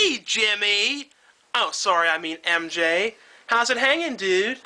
Hey, Jimmy! Oh, sorry, I mean MJ. How's it hanging, dude?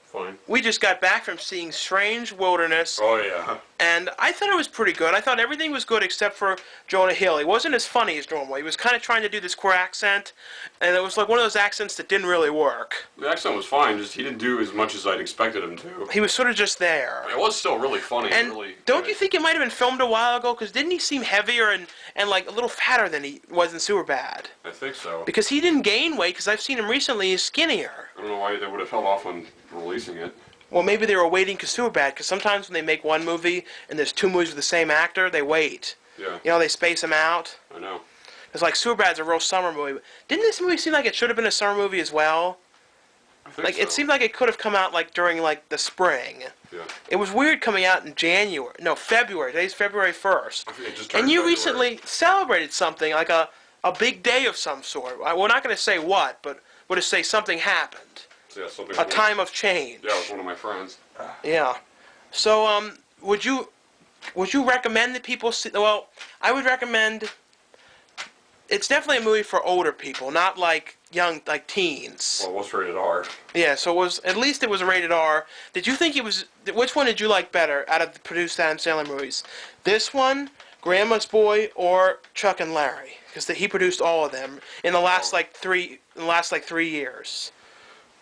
Fine. We just got back from seeing Strange Wilderness, Oh, yeah. and I thought it was pretty good. I thought everything was good except for Jonah Hill. He wasn't as funny as normal. He was kind of trying to do this queer accent, and it was like one of those accents that didn't really work. The accent was fine, just he didn't do as much as I'd expected him to. He was sort of just there. It was still really funny. And really don't good. you think it might have been filmed a while ago? Because didn't he seem heavier and like a little fatter than he was in Superbad? I think so. Because he didn't gain weight, because I've seen him recently, he's skinnier. I don't know why they would have held off on releasing it. Well, maybe they were waiting because Superbad, because sometimes when they make one movie and there's two movies with the same actor, they wait. Yeah. You know, they space them out. I know. It's like Superbad's a real summer movie. Didn't this movie seem like it should have been a summer movie as well? I think Like, so. it seemed like it could have come out like during like the spring. Yeah. It was weird coming out in January. No, February. Today's February 1st. I think it just turned And you February. recently celebrated something, like a big day of some sort. We're not going to say what, but we're to say something happened. Yeah, something. A time of change. Yeah, it was one of my friends. Yeah. So, would you recommend that people see? Well, I would recommend. It's definitely a movie for older people, not like young, like teens. Well, it was rated R. Yeah. So it was at least it was rated R. Did you think it was? Which one did you like better out of the produced Adam Sandler movies? This one, Grandma's Boy, or Chuck and Larry? Because he produced all of them in the last like 3 years.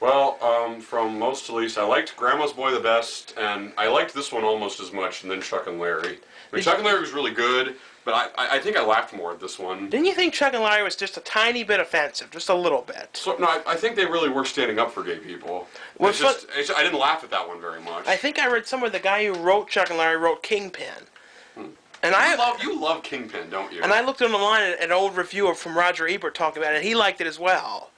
Well, from most to least, I liked Grandma's Boy the best, and I liked this one almost as much, and then Chuck and Larry. I mean, Chuck and Larry was really good, but I think I laughed more at this one. Didn't you think Chuck and Larry was just a tiny bit offensive, just a little bit? So, no, I think they really were standing up for gay people. Well, I didn't laugh at that one very much. I think I read somewhere the guy who wrote Chuck and Larry wrote Kingpin. And You love Kingpin, don't you? And I looked online at an old reviewer from Roger Ebert talking about it, and he liked it as well.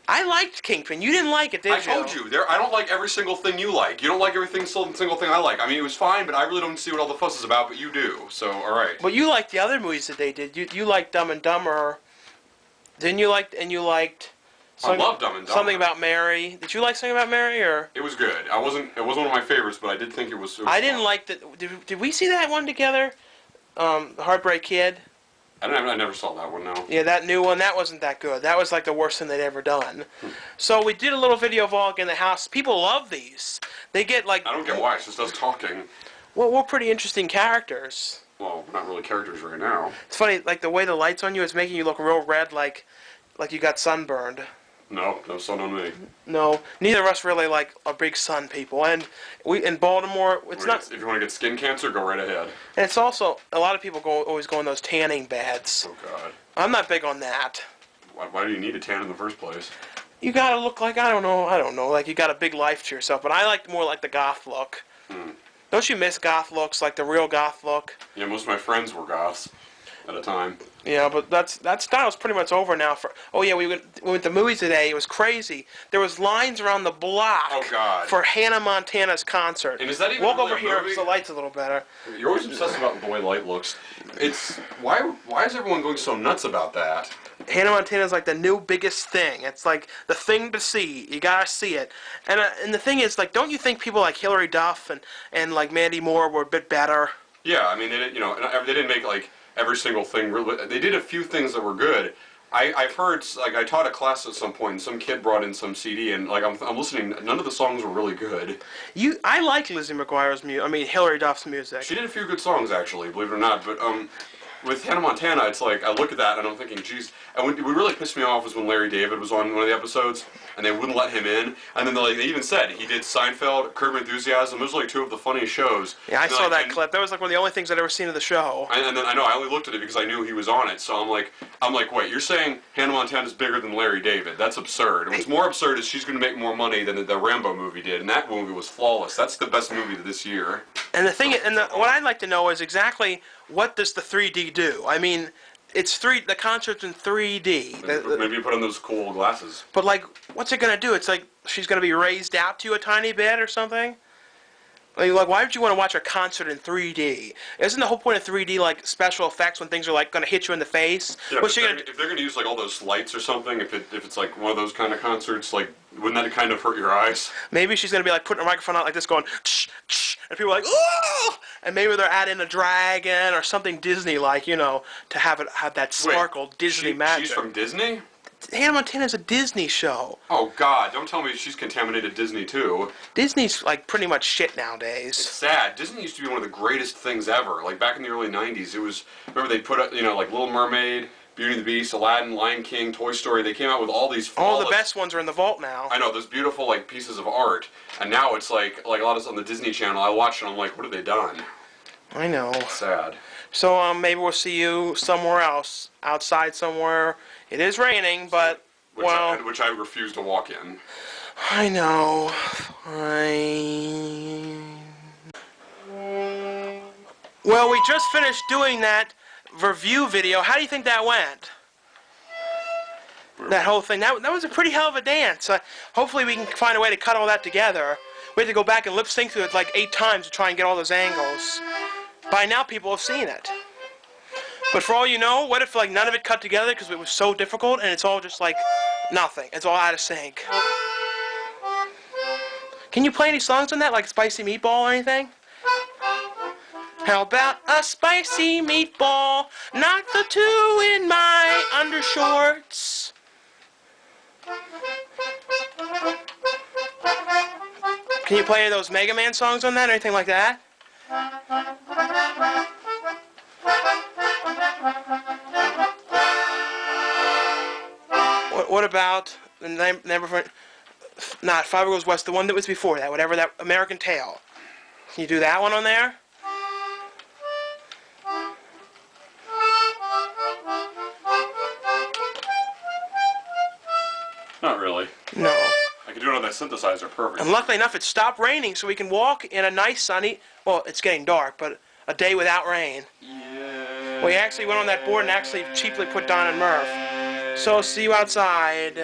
I liked Kingpin. You didn't like it, did you? I told you, I don't like every single thing you like. You don't like every single thing I like. I mean, it was fine, but I really don't see what all the fuss is about, but you do, so alright. But you liked the other movies that they did. You liked Dumb and Dumber. Didn't you like, and you liked... I love Dumb and Dumber. Something About Mary. Did you like Something About Mary, or...? It was good. It wasn't one of my favorites, but I did think it was I didn't like the... Did we see that one together? The Heartbreak Kid? I never saw that one, no. Yeah, that new one, that wasn't that good. That was like the worst thing they'd ever done. So we did a little video vlog in the house. People love these. They get like... I don't get why, it's just us talking. Well, we're pretty interesting characters. Well, we're not really characters right now. It's funny, like the way the light's on you is making you look real red, like you got sunburned. No sun on me. No, neither of us really like are big sun people. And we in Baltimore, it's not... If you want to get skin cancer, go right ahead. And it's also, a lot of people always go in those tanning beds. Oh, God. I'm not big on that. Why do you need a tan in the first place? You gotta look like, I don't know, like you got a big life to yourself. But I like more like the goth look. Don't you miss goth looks, like the real goth look? Yeah, most of my friends were goths at a time. Yeah, but that style's pretty much over now. Oh yeah, we went to movies today. It was crazy. There was lines around the block Oh, God. for Hannah Montana's concert. And is that even Walk a over real here movie? because the light's a little better. You're always obsessed about the way light looks. It's why is everyone going so nuts about that? Hannah Montana's like the new biggest thing. It's like the thing to see. You gotta see it. And the thing is, like, don't you think people like Hilary Duff and like Mandy Moore were a bit better? Yeah, I mean, they didn't make like every single thing. They did a few things that were good. I've heard, like, I taught a class at some point, and some kid brought in some CD, and like I'm listening. None of the songs were really good. I like Lizzie McGuire's music. I mean, Hilary Duff's music. She did a few good songs, actually, believe it or not. But with Hannah Montana, it's like I look at that and I'm thinking, geez. And what really pissed me off was when Larry David was on one of the episodes, and they wouldn't let him in. And then they even said he did Seinfeld, Curb Your Enthusiasm. Those were like two of the funniest shows. Yeah, I saw that clip. That was like one of the only things I'd ever seen of the show. And then I know I only looked at it because I knew he was on it. So I'm like, wait, you're saying Hannah Montana's bigger than Larry David? That's absurd. And what's more absurd is she's going to make more money than the Rambo movie did, and that movie was flawless. That's the best movie of this year. And the thing, what I'd like to know is exactly what does the 3D do? I mean, the concert's in 3D. Maybe you put on those cool glasses. But like, what's it gonna do? It's like she's gonna be raised out to a tiny bit or something. Like, why would you want to watch a concert in 3D? Isn't the whole point of 3D like special effects when things are like going to hit you in the face? Yeah, What's but she gonna? if they're gonna use like all those lights or something, if it's like one of those kind of concerts, like wouldn't that kind of hurt your eyes? Maybe she's gonna be like putting her microphone out like this, going, shh, shh, and people are like, ooh, and maybe they're adding a dragon or something Disney-like, you know, to have that sparkle Disney magic. She's from Disney? Hannah Montana's a Disney show. Oh God! Don't tell me she's contaminated Disney too. Disney's like pretty much shit nowadays. It's sad. Disney used to be one of the greatest things ever. Like back in the early '90s, it was. Remember they put up, you know, like Little Mermaid, Beauty and the Beast, Aladdin, Lion King, Toy Story. They came out with all these. All the best ones are in the vault now. I know, those beautiful like pieces of art, and now it's like a lot of it's on the Disney Channel. I watch it, and I'm like, what have they done? I know. Sad. So maybe we'll see you somewhere else, outside somewhere. It is raining, but Which I refuse to walk in. I know. Fine. Well, we just finished doing that review video. How do you think that went? That whole thing. That was a pretty hell of a dance. Hopefully we can find a way to cut all that together. We have to go back and lip sync through it like 8 times to try and get all those angles. By now people have seen it. But for all you know, what if like none of it cut together because it was so difficult and it's all just like nothing. It's all out of sync. Can you play any songs on that, like Spicy Meatball or anything? How about a spicy meatball, not the 2 in my undershorts? Can you play any of those Mega Man songs on that or anything like that? What about the not Five Goes West, the one that was before that, whatever that, American Tail? Can you do that one on there? Not really. No. I could do it on that synthesizer perfect. And luckily enough, it stopped raining, so we can walk in a nice sunny, well, it's getting dark, but a day without rain. Yeah. We actually went on that board and actually cheaply put Don and Murph. So, see you outside.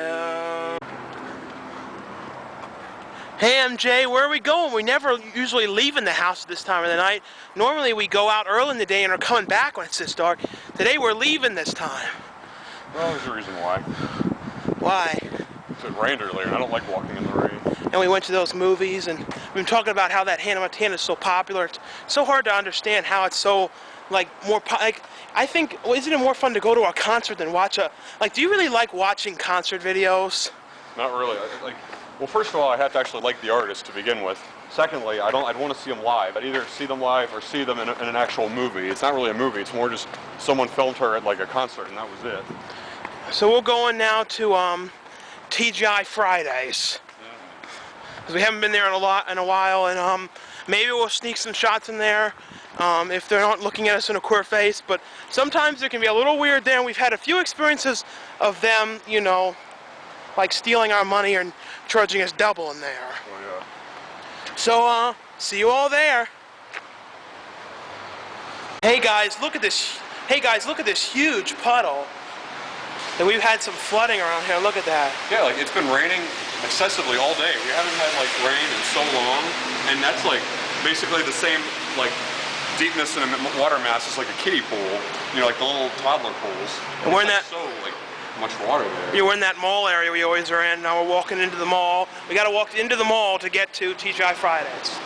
Hey MJ, where are we going? We never usually leave in the house at this time of the night. Normally we go out early in the day and are coming back when it's this dark. Today we're leaving this time. Well, there's a reason why. Why? It rained earlier, and I don't like walking in the rain. And we went to those movies, and we've been talking about how that Hannah Montana is so popular. It's so hard to understand how it's so, like, I think, isn't it more fun to go to a concert than watch do you really like watching concert videos? Not really. Well, first of all, I have to actually like the artist to begin with. Secondly, I'd want to see them live. I'd either see them live or see them in an actual movie. It's not really a movie. It's more just someone filmed her at, like, a concert, and that was it. So we're going now to, TGI Fridays. Because we haven't been there in a while, and maybe we'll sneak some shots in there if they're not looking at us in a queer face. But sometimes it can be a little weird there, and we've had a few experiences of them, you know, like stealing our money and charging us double in there. Oh, yeah. So, see you all there. Hey guys, look at this. Hey guys, look at this huge puddle. And we've had some flooding around here. Look at that. Yeah, like it's been raining excessively all day. We haven't had like rain in so long, and that's like basically the same like deepness in a water mass as like a kiddie pool. You know, like the little toddler pools. And we're in that. So like much water there. We're in that mall area we always are in. Now we're walking into the mall. We got to walk into the mall to get to TGI Fridays.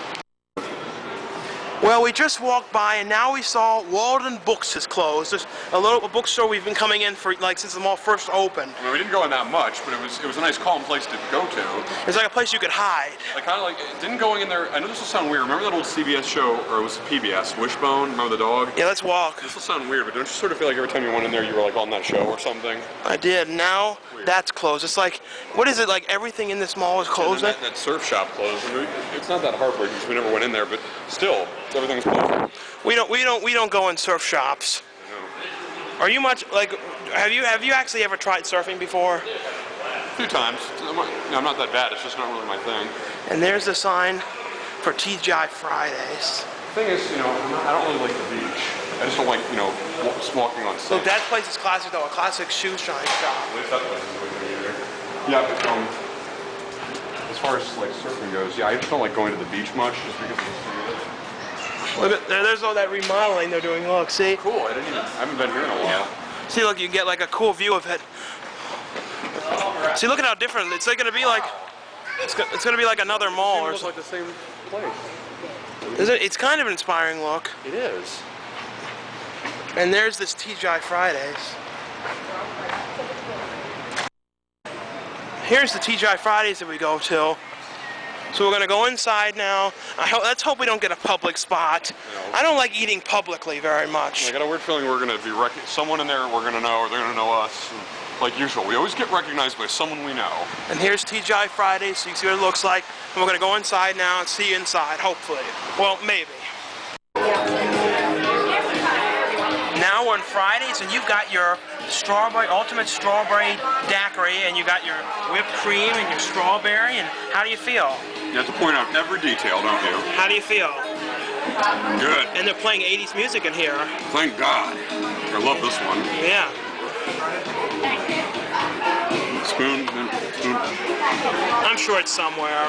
Well, we just walked by and now we saw Walden Books is closed. There's a bookstore we've been coming in for like since the mall first opened. I mean, we didn't go in that much, but it was a nice calm place to go to. It's like a place you could hide. Like kind of like didn't going in there. I know this will sound weird. Remember that old CBS show, or it was PBS, Wishbone? Remember the dog? Yeah, let's walk. This will sound weird, but don't you sort of feel like every time you went in there, you were like on that show or something? I did. Now that's closed. It's like, what is it like? Everything in this mall is closed. And that surf shop closed. I mean, it's not that heartbreaking because we never went in there, but still, everything's closed. We don't go in surf shops. No. Are you much like? Have you actually ever tried surfing before? A few times. I'm not that bad. It's just not really my thing. And there's the sign for TGI Fridays. The thing is, you know, I don't really like the beach. I just don't like, you know, walking on sand. Look, that place is classic though. A classic shoe shine shop. At least that place is really good either. Yeah, but as far as like surfing goes, yeah, I just don't like going to the beach much just because of the sand. Look at there's all that remodeling they're doing. Look, see? Cool. I haven't been here in a while. See, look, you can get like a cool view of it. See, look at how different it's like. Gonna be like it's gonna be like another mall or It looks something. like the same place. Isn't it? It's kind of an inspiring look. It is. And there's this TGI Fridays. Here's the TGI Fridays that we go to. So we're gonna go inside now. Let's hope we don't get a public spot. No. I don't like eating publicly very much. I got a weird feeling we're gonna be someone in there we're gonna know, or they're gonna know us. And like usual, we always get recognized by someone we know. And here's TGI Fridays, so you can see what it looks like. And we're gonna go inside now and see you inside, hopefully. Well, maybe. Now we're on Fridays, and you've got your ultimate strawberry daiquiri, and you got your whipped cream and your strawberry. And how do you feel? You have to point out every detail, don't you? How do you feel? Good. And they're playing 80s music in here. Thank God. I love this one. Yeah. Spoon. I'm sure it's somewhere.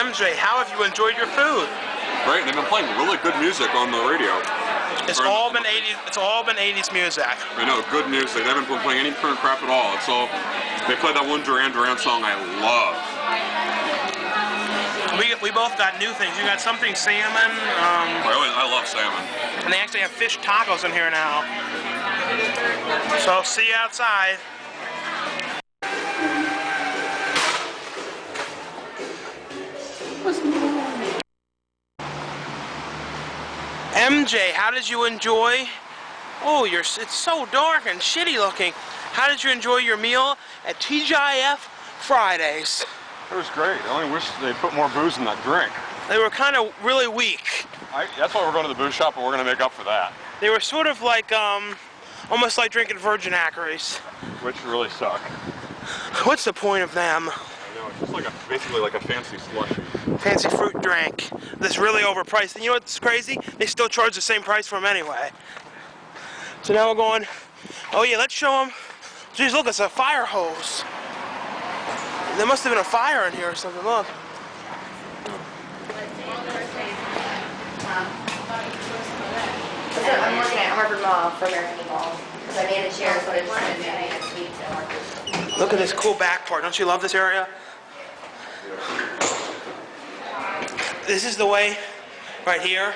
MJ, how have you enjoyed your food? Great. They've been playing really good music on the radio. It's all been 80s. It's all been 80s music. I know, good music. They haven't been playing any current crap at all. It's all. They played that one Duran Duran song I love. We both got new things. You got something salmon. I love salmon. And they actually have fish tacos in here now. So see you outside. MJ, how did you enjoy? Oh, it's so dark and shitty looking. How did you enjoy your meal at TGIF Fridays? It was great. I only wish they put more booze in that drink. They were kind of really weak. That's why we're going to the booze shop, and we're going to make up for that. They were sort of like, almost like drinking virgin daiquiris. Which really suck. What's the point of them? I know, it's just like basically like a fancy slushy. Fancy fruit drink that's really overpriced. And you know what's crazy? They still charge the same price for them anyway. So now we're going, oh yeah, let's show them. Geez, look, it's a fire hose. There must have been a fire in here or something, look. I'm working at Harvard Mall for American Eagle. Because I made a chair, so I just wanted to be next week to Harvard. Look at this cool back part. Don't you love this area? This is the way, right here.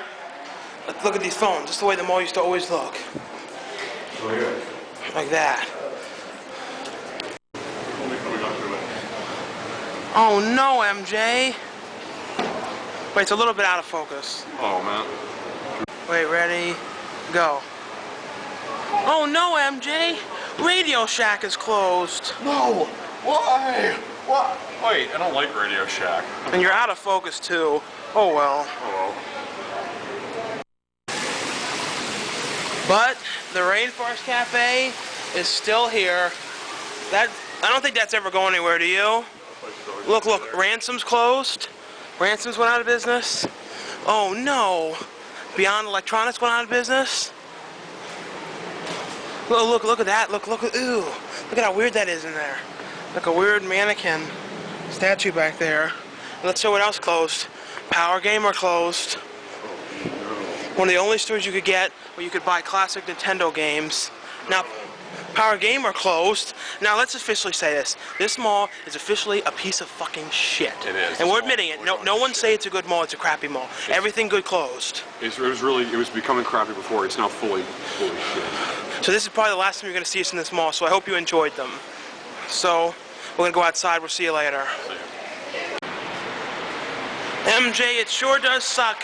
Look at these phones. This is the way the mall used to always look. Like that. Oh no, MJ. Wait, it's a little bit out of focus. Oh man. Wait, ready, go. Oh no, MJ. Radio Shack is closed. No! Why? What? Wait, I don't like Radio Shack. And you're out of focus too. Oh well. Oh But the Rainforest Cafe is still here. I don't think that's ever going anywhere, do you? well. Look, Ransom's closed. Ransom's went out of business. Oh no. Beyond Electronics went out of business. Look at that. Look, ooh. Look at how weird that is in there. Like a weird mannequin statue back there. Let's show what else closed. Power Gamer closed. One of the only stores you could get where you could buy classic Nintendo games. Now, Power Gamer closed. Now, let's officially say this. This mall is officially a piece of fucking shit. It is. And we're admitting it. No one say it's a good mall, it's a crappy mall. Everything good closed. It was becoming crappy before. It's now fully shit. So this is probably the last time you're going to see us in this mall, so I hope you enjoyed them. So, we're going to go outside. We'll see you later. MJ, it sure does suck.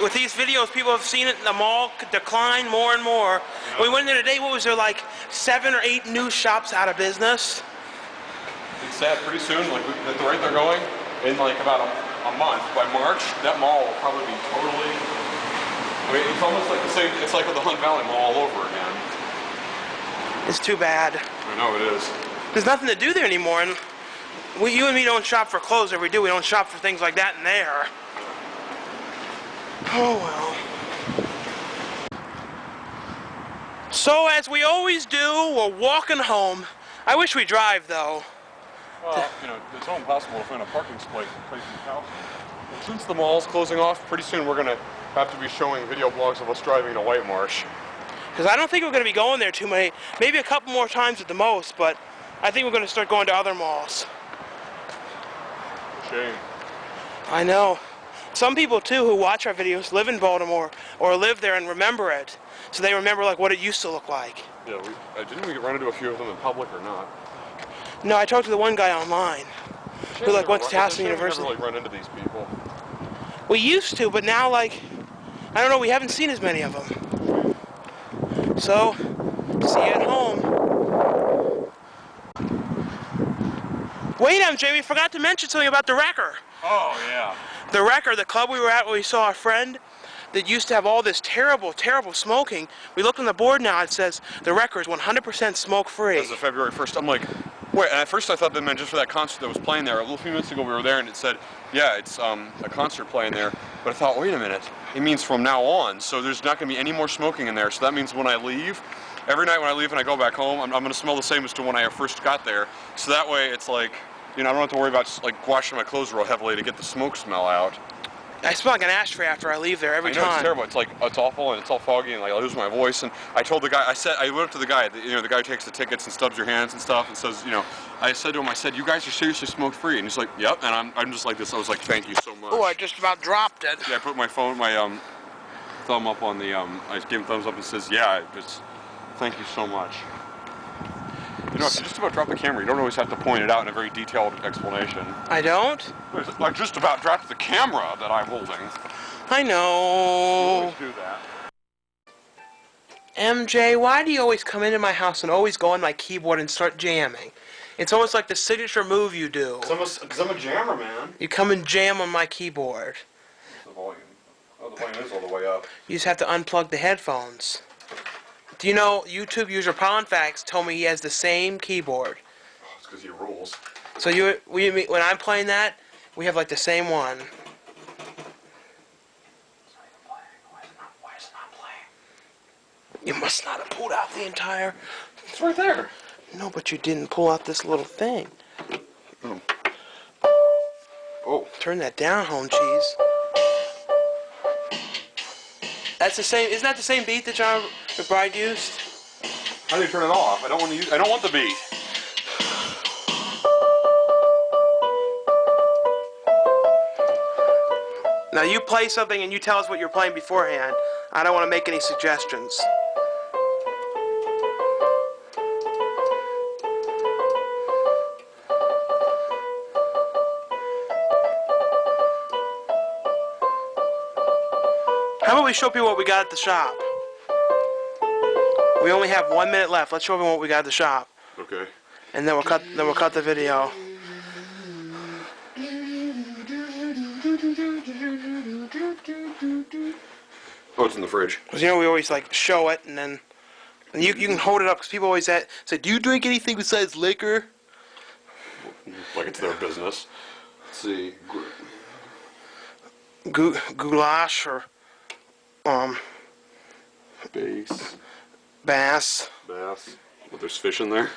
With these videos, people have seen it, the mall decline more and more. We went in there today, what was there, like 7 or 8 new shops out of business? It's sad. Pretty soon, like at the rate they're going, in like about a month, by March, that mall will probably be totally. I mean, it's almost like the same. It's like with the Hunt Valley Mall all over again. It's too bad. I know it is. There's nothing to do there anymore, and you and me don't shop for clothes every day. We don't shop for things like that in there. Oh well. So as we always do, we're walking home. I wish we drive though. Well, you know, it's so impossible to find a parking place in the house. And since the mall's closing off, pretty soon we're gonna have to be showing video blogs of us driving to White Marsh. Because I don't think we're going to be going there too many, maybe a couple more times at the most, but I think we're going to start going to other malls. Shame. I know. Some people too who watch our videos live in Baltimore or live there and remember it. So they remember like what it used to look like. Yeah, didn't we run into a few of them in public or not? No, I talked to the one guy online who like went to Towson University. We never like run into these people. We used to, but now like, I don't know, we haven't seen as many of them. So, see you at home. Wait, MJ, we forgot to mention something about the Wrecker. Oh, yeah. The Wrecker, the club we were at where we saw a friend that used to have all this terrible, terrible smoking. We looked on the board now, it says the Wrecker is 100% smoke-free. As of February 1st, I'm like, wait, and at first I thought that meant just for that concert that was playing there. A few minutes ago we were there and it said, yeah, it's a concert playing there. But I thought, wait a minute, it means from now on, so there's not gonna be any more smoking in there. So that means when I leave, every night when I leave and I go back home, I'm gonna smell the same as to when I first got there. So that way it's like, you know, I don't have to worry about like washing my clothes real heavily to get the smoke smell out. I smell like an ashtray after I leave there every time. I know, it's terrible. It's like, it's awful and it's all foggy and like I lose my voice. And I told the guy, I went up to the guy, you know, the guy who takes the tickets and stubs your hands and stuff and says, you know, I said to him, I said, you guys are seriously smoke free? And he's like, yep. And I'm just like this. I was like, thank you so much. Oh, I just about dropped it. Yeah, I put my phone, thumb up on the, I gave him thumbs up and says, yeah, just, thank you so much. You know, if you just about drop the camera, you don't always have to point it out in a very detailed explanation. I don't? I just about dropped the camera that I'm holding. I You know. always do that. MJ, why do you always come into my house and always go on my keyboard and start jamming? It's almost like the signature move you do. Because I'm a jammer, man. You come and jam on my keyboard. The volume. Oh, the volume is all the way up. You just have to unplug the headphones. Do you know YouTube user Ponfax told me he has the same keyboard? Oh, it's because he rules. So when I'm playing that, we have like the same one. Why is it not playing? You must not have pulled out the entire... It's right there. No, but you didn't pull out this little thing. Oh. Oh. Turn that down, home cheese. That's the same. Isn't that the same beat that John McBride used? How do you turn it off? I don't want to use. I don't want the beat. Now you play something and you tell us what you're playing beforehand. I don't want to make any suggestions. How about we show people what we got at the shop? We only have 1 minute left. Let's show them what we got at the shop. Okay. And then we'll cut the video. Oh, it's in the fridge. Because, you know, we always, like, show it, and then... And you can hold it up, because people always say, do you drink anything besides liquor? Like it's their business. Let's see. Goulash, or... Bass. Bass, Bass. But there's fish in there,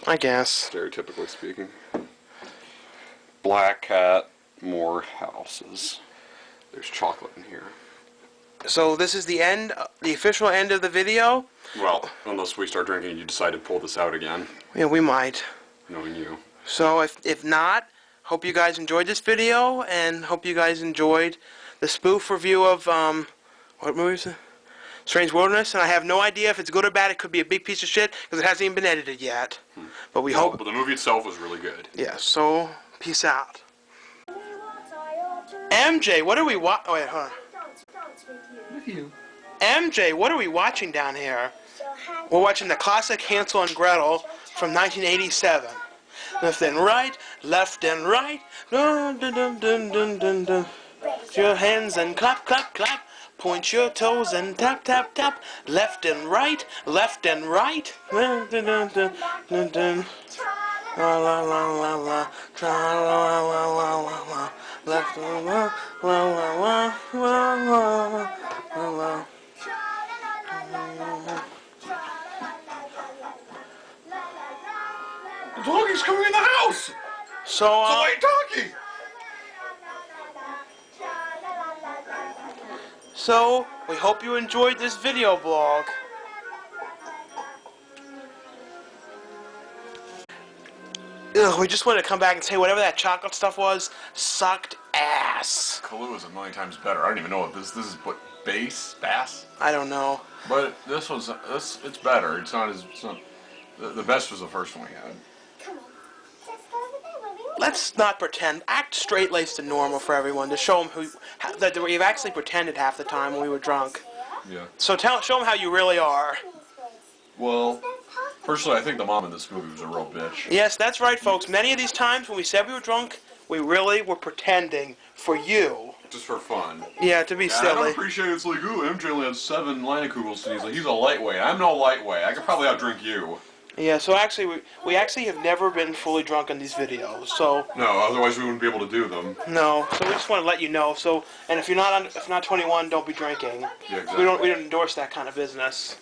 I guess. stereotypically speaking. Black Cat, more houses. There's chocolate in here. So this is the end, the official end of the video? Well, unless we start drinking and you decide to pull this out again, Yeah, we might. knowing you. So if not, hope you guys enjoyed this video, and hope you guys enjoyed the spoof review of, what movie is it? Strange Wilderness, and I have no idea if it's good or bad. It could be a big piece of shit, because it hasn't even been edited yet. But we hope... But the movie itself was really good. Yeah, so, peace out. MJ, what are we oh, wait, hold on. With you. MJ, what are we watching down here? We're watching the classic Hansel and Gretel from 1987. Left and right, left and right. Dun, dun, dun, dun, dun, dun, dun. Put your hands and clap, clap, clap. Point your toes and tap, tap, tap. Left and right, left and right. Dun, dun, dun, dun, dun, dun. La la la la la. Tra la la la la la. Left and right, la la la la la la la. The doggy's coming in the house! So, It's a white doggy! So, we hope you enjoyed this video blog. Ugh, we just wanted to come back and say whatever that chocolate stuff was sucked ass. Kahlua is a million times better. I don't even know what this is. What bass? I don't know. But this it's better. It's not. The best was the first one we had. Come on. Let's go over there, will we? Let's not pretend. Act straight-laced and normal for everyone to show them that we've actually pretended half the time when we were drunk. Yeah. So show them how you really are. Well, personally, I think the mom in this movie was a real bitch. Yes, that's right, folks. Many of these times when we said we were drunk, we really were pretending for you. Just for fun. Yeah, to be Yeah, I don't silly. appreciate it's like, ooh, MJ only has 7 Leinenkugels, and he's like, he's a lightweight. I'm no lightweight. I could probably outdrink you. Yeah, so actually, we actually have never been fully drunk in these videos. So No, otherwise we wouldn't be able to do them. no, so we just want to let you know. So, and if you're not 21, don't be drinking. Yeah, exactly. We don't endorse that kind of business.